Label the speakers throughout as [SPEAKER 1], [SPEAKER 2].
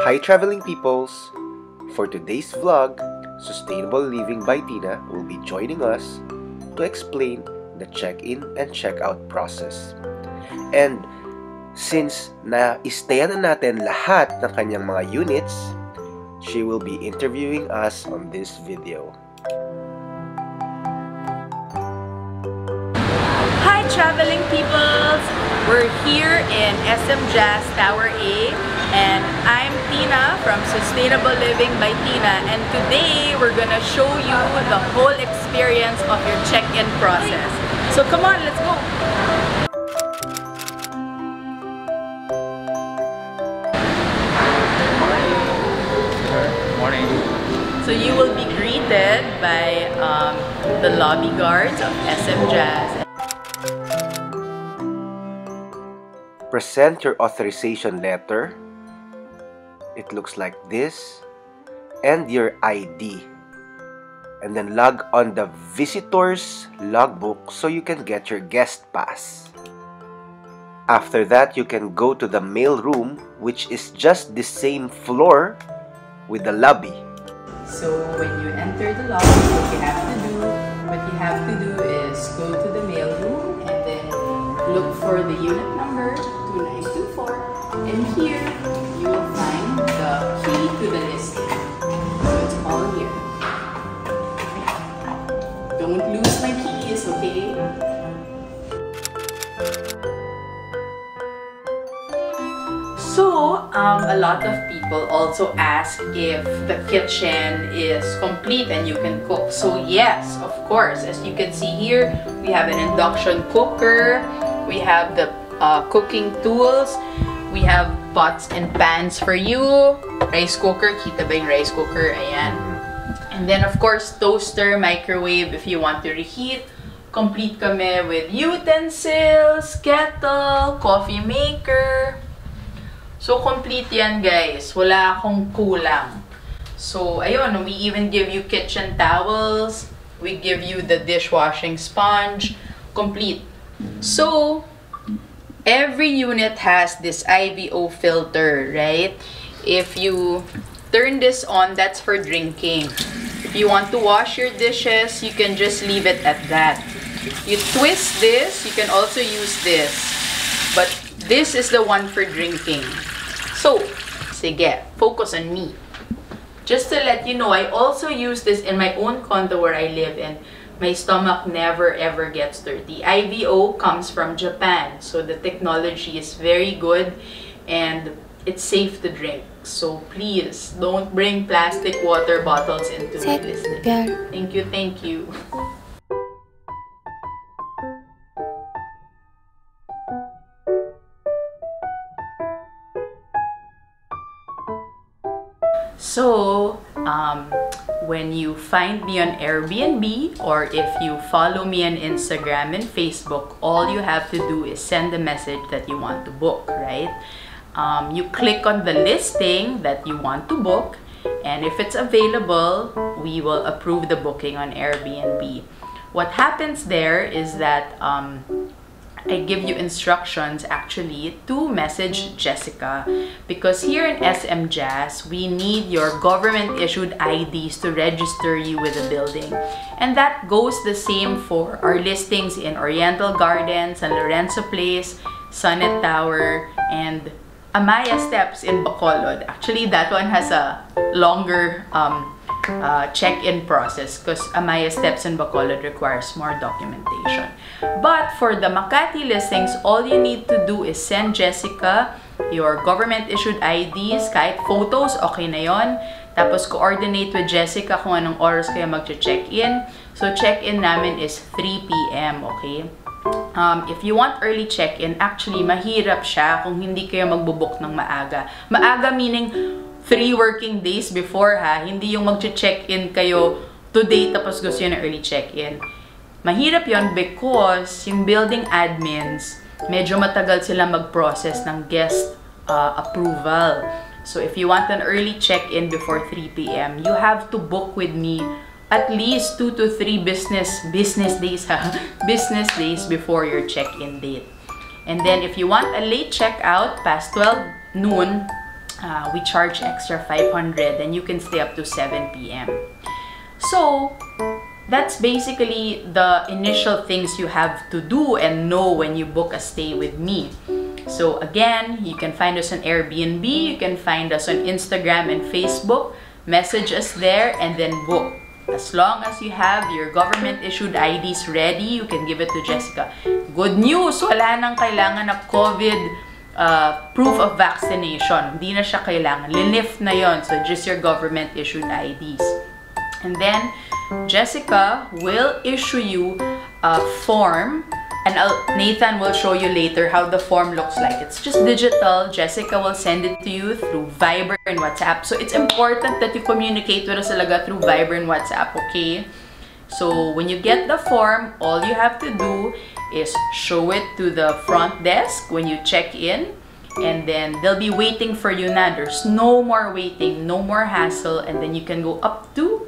[SPEAKER 1] Hi traveling peoples! For today's vlog, Sustainable Living by Tina will be joining us to explain the check-in and check-out process. And since na-istayan na natin lahat ng kanyang mga units, she will be interviewing us on this video.
[SPEAKER 2] Hi traveling peoples! We're here in SM Jazz Tower A and I'm Tina from Sustainable Living by Tina, and today we're gonna show you the whole experience of your check-in process. So come on, let's go!
[SPEAKER 3] Morning.
[SPEAKER 2] So you will be greeted by the lobby guards of SM Jazz.
[SPEAKER 1] Present your authorization letter. It looks like this, and your ID. And then log on the visitor's logbook so you can get your guest pass. After that, you can go to the mail room, which is just the same floor with the lobby.
[SPEAKER 2] So when you enter the lobby, what you have to do is go to the mail room and then look for the unit number 2924, and here you will find the key to the listing. So it's all here. Don't lose my keys, okay? So, a lot of people also ask if the kitchen is complete and you can cook. So yes, of course, as you can see here, we have an induction cooker, we have the cooking tools, we have pots and pans for you, rice cooker, kita ba yung rice cooker, ayan. And then of course, toaster, microwave if you want to reheat. Complete kami with utensils, kettle, coffee maker. So complete yan guys, wala akong kulang. So ayun, we even give you kitchen towels, we give you the dishwashing sponge, complete. So every unit has this IVO filter, right? If you turn this on, that's for drinking. If you want to wash your dishes, you can just leave it at that. You twist this, you can also use this. But this is the one for drinking. So, sige, focus on me. Just to let you know, I also use this in my own condo where I live, and my stomach never ever gets dirty. IVO comes from Japan, so the technology is very good and it's safe to drink. So please, don't bring plastic water bottles into my listening. Thank you, thank you. So, when you find me on Airbnb, or if you follow me on Instagram and Facebook, all you have to do is send a message that you want to book, right? You click on the listing that you want to book, and if it's available, we will approve the booking on Airbnb. What happens there is that I give you instructions actually to message Jessica, because here in SM Jazz, we need your government-issued IDs to register you with the building. And that goes the same for our listings in Oriental Gardens, San Lorenzo Place, Sunnet Tower, and Amaya Steps in Bacolod. Actually, that one has a longer check-in process because Amaya Steps in Bacolod requires more documentation. But for the Makati listings, all you need to do is send Jessica your government-issued IDs, kahit photos, okay na yon. Tapos coordinate with Jessica kung anong oras kayo mag-check-in. So check-in namin is 3 p.m., okay? If you want early check-in, actually mahirap siya kung hindi kayo magbubook ng maaga. Maaga meaning 3 working days before, ha? Hindi yung mag-check-in kayo today tapos gusto yun na early check-in. Mahirap yon because yung building admins, medyo matagal sila mag-process ng guest approval. So if you want an early check-in before 3 p.m., you have to book with me at least 2 to 3 business days, ha? Business days before your check-in date. And then if you want a late checkout past 12 noon, we charge extra 500 and you can stay up to 7 p.m. So that's basically the initial things you have to do and know when you book a stay with me. So again, you can find us on Airbnb, you can find us on Instagram and Facebook, message us there and then book. As long as you have your government-issued IDs ready, you can give it to Jessica. Good news! Wala nang kailangan na COVID proof of vaccination. Hindi na siya kailangan. Linift na yon. So just your government-issued IDs. And then, Jessica will issue you a form, and Nathan will show you later how the form looks like. It's just digital. Jessica will send it to you through Viber and WhatsApp. So it's important that you communicate with us talaga through Viber and WhatsApp, okay? So when you get the form, all you have to do is show it to the front desk when you check in, and then they'll be waiting for you na. There's no more waiting, no more hassle, and then you can go up to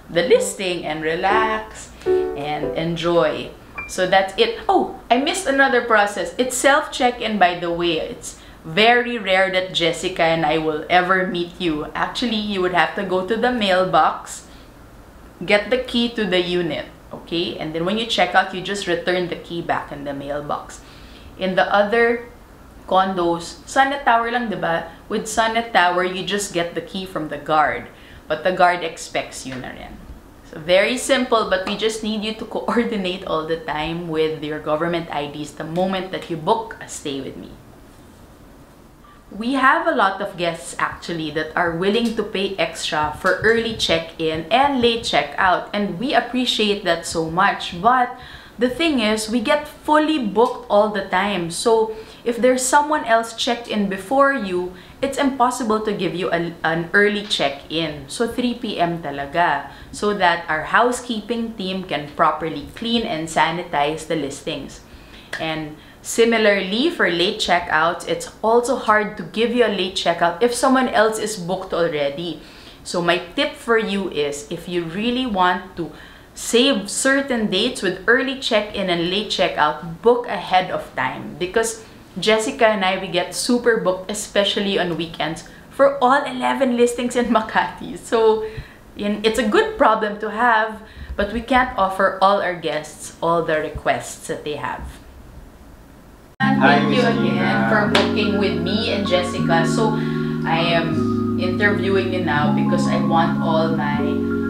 [SPEAKER 2] the listing and relax and enjoy. So that's it. Oh, I missed another process. It's self-check-in, by the way. It's very rare that Jessica and I will ever meet you. Actually, you would have to go to the mailbox, get the key to the unit, okay? And then when you check out, you just return the key back in the mailbox. In the other condos, Sunnet Tower lang, diba? With Sunnet Tower, you just get the key from the guard. But the guard expects you na rin. So very simple, but we just need you to coordinate all the time with your government IDs the moment that you book a stay with me. We have a lot of guests actually that are willing to pay extra for early check-in and late check-out, and we appreciate that so much. But the thing is, we get fully booked all the time. So if there's someone else checked in before you, it's impossible to give you an early check-in. So 3 p.m. talaga, so that our housekeeping team can properly clean and sanitize the listings. And similarly, for late checkouts, it's also hard to give you a late checkout if someone else is booked already. So my tip for you is, if you really want to save certain dates with early check-in and late checkout, book ahead of time. Because Jessica and I, we get super booked, especially on weekends, for all 11 listings in Makati. So it's a good problem to have, but we can't offer all our guests all the requests that they have. And thank you again for booking with me and Jessica. So I am interviewing you now because I want all my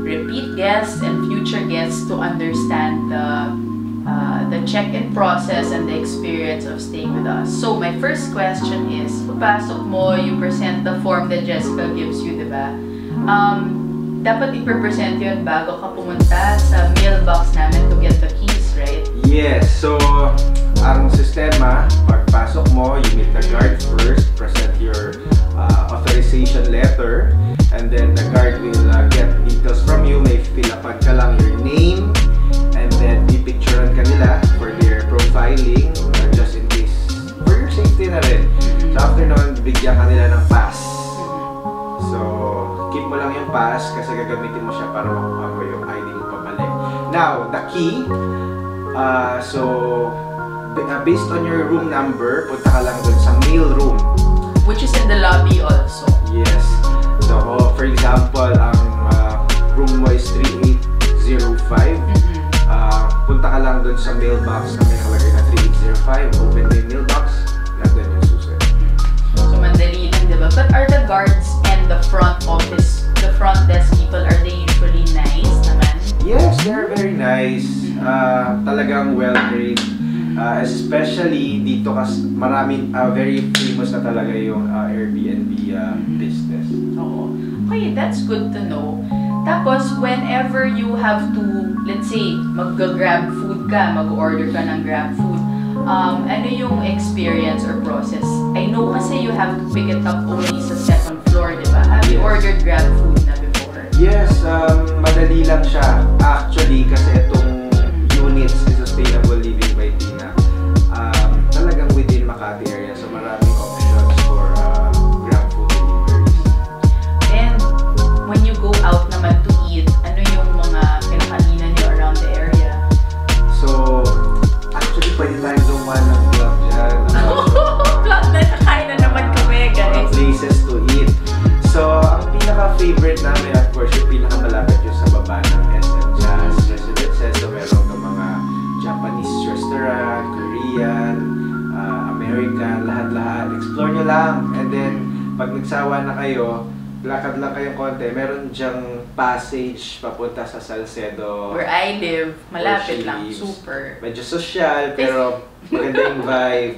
[SPEAKER 2] repeat guests and future guests to understand the check-in process and the experience of staying with us. So my first question is, papasok mo, you present the form that Jessica gives you, diba? Dapat i-present yun bago ka pumunta sa mailbox namin to get the keys, right?
[SPEAKER 1] Yes, so ang sistema, pagpasok mo, you meet the guard first, present your authorization letter, and then the guard will get details from you. May fill upan ka lang your name, and then pipicturean ka nila for their profiling, just in case, for your safety na rin. So after nun, bigyan ka nila ng pass. So keep mo lang yung pass kasi gagamitin mo siya para makuha mo yung ID mo pabalik. Now, the key, based on your room number, punta ka lang dun sa mail room,
[SPEAKER 2] which is in the lobby also.
[SPEAKER 1] Yes. So, for example, ang room mo is 3805. Punta ka lang dun sa mailbox na may nakalagay na 3805. Open the mailbox. Nandun yung susunod.
[SPEAKER 2] So, mandali lang, diba? But are the guards and the front office, the front desk people, are they usually nice naman?
[SPEAKER 1] Yes, they're very nice. Talagang well-trained. Especially dito kasi maraming very famous na talaga yung Airbnb business.
[SPEAKER 2] Oo. Okay, that's good to know. Tapos, whenever you have to, let's say, mag-grab food ka, mag-order ka ng grab food, ano yung experience or process? I know kasi you have to pick it up only sa second floor, di ba? Have you ordered grab food na before?
[SPEAKER 1] Yes, madali lang siya. Actually, kasi itong units is Sustainable Living by Tina. Talagang within Makati area, so maraming options for grab food deliveries.
[SPEAKER 2] And when you go out naman to eat, ano yung mga kinakanin niyo around the area?
[SPEAKER 1] So, actually, pwede tayong gumawa ng vlog dyan.
[SPEAKER 2] Vlog na, nakain na naman kami, guys.
[SPEAKER 1] Places to eat. then, pag nagsawa na kayo, lakad lang kayong konti, meron dyang passage papunta sa Salcedo.
[SPEAKER 2] Where I live, malapit
[SPEAKER 1] where she
[SPEAKER 2] lang,
[SPEAKER 1] lives.
[SPEAKER 2] super.
[SPEAKER 1] Medyo social, pero maganda yung vibe.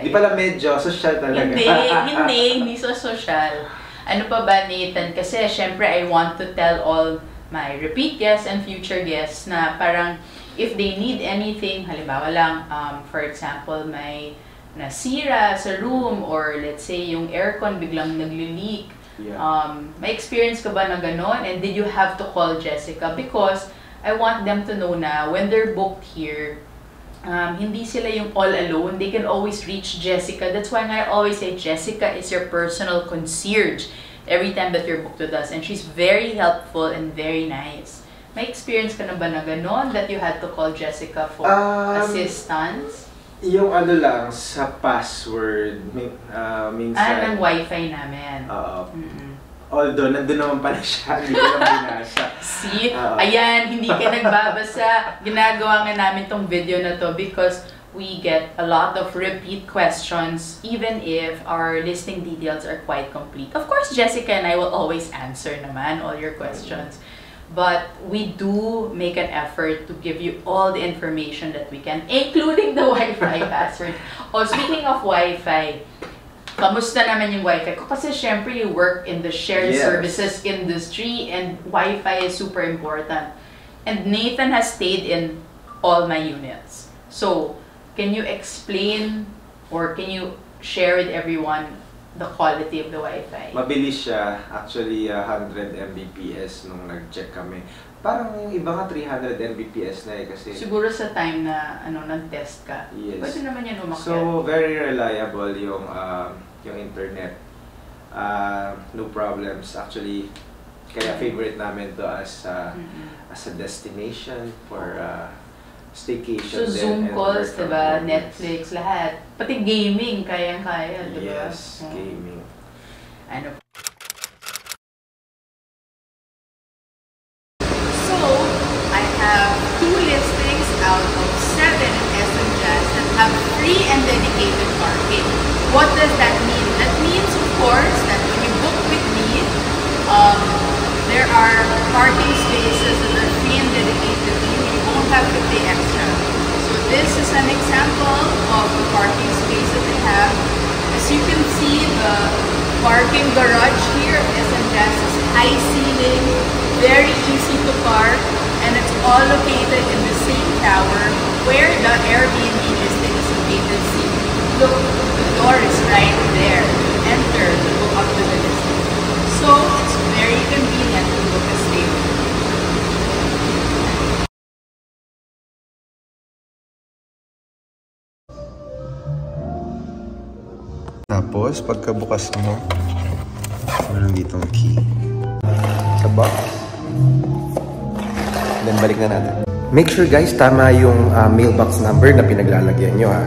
[SPEAKER 1] Di pala medyo, social talaga.
[SPEAKER 2] Hindi so social. Ano pa ba, Nathan? Kasi syempre, I want to tell all my repeat guests and future guests na parang if they need anything, halimbawa lang, for example, may nasira sa room or let's say yung aircon biglang nagli-leak.
[SPEAKER 1] Yeah.
[SPEAKER 2] May experience ka ba na ganon? And did you have to call Jessica? Because I want them to know na when they're booked here, hindi sila yung all alone. They can always reach Jessica. That's why I always say Jessica is your personal concierge every time that you're booked with us. And she's very helpful and very nice. May experience ka na ba na ganon that you had to call Jessica for assistance?
[SPEAKER 1] Yung ano lang, sa password, minsan...
[SPEAKER 2] ng wifi namin.
[SPEAKER 1] Although, nandun naman pala siya, hindi ko lang binasa.
[SPEAKER 2] See? Ayan, hindi ka nagbabasa. Ginagawa nga namin tong video na to because we get a lot of repeat questions even if our listing details are quite complete. Of course, Jessica and I will always answer naman all your questions. But we do make an effort to give you all the information that we can, including the Wi-Fi password. Speaking of Wi-Fi, kamusta naman yung Wi-Fi ko? Kasi syempre you work in the shared services industry and Wi-Fi is super important. And Nathan has stayed in all my units. So, can you explain or can you share with everyone the quality of the Wi-Fi?
[SPEAKER 1] Mabilis siya. Actually, 100 Mbps nung nag-check kami. Parang yung iba nga 300 Mbps na kasi...
[SPEAKER 2] Siguro sa time na nag-test ka.
[SPEAKER 1] Yes.
[SPEAKER 2] Pwede naman yan umakyat.
[SPEAKER 1] So, very reliable yung internet. No problems. Actually, kaya favorite namin to as a destination for staycation.
[SPEAKER 2] So, Zoom calls, diba? Netflix, lahat. Pati gaming, kayang-kaya, diba?
[SPEAKER 1] Yes, gaming.
[SPEAKER 2] Ano?
[SPEAKER 3] So, I have 2 listings out of 7 in SM Jazz that have free and dedicated parking. What does that mean? That means, of course, that when you book with me, there are parking spaces that are free and dedicated to you. You won't have to pay extra. So this is an example of the parking space that I have. As you can see, the parking garage here at SM Jazz is high ceiling, very easy to park, and it's all located in the same tower where the Airbnb listing is located. See, look, the door is right there. Enter to go up to the listing. So it's very convenient to book a stay.
[SPEAKER 1] Tapos, pagkabukas mo, meron ditong key. Sa box. Then, balik na natin. Make sure guys, tama yung mailbox number na pinaglalagyan nyo ha.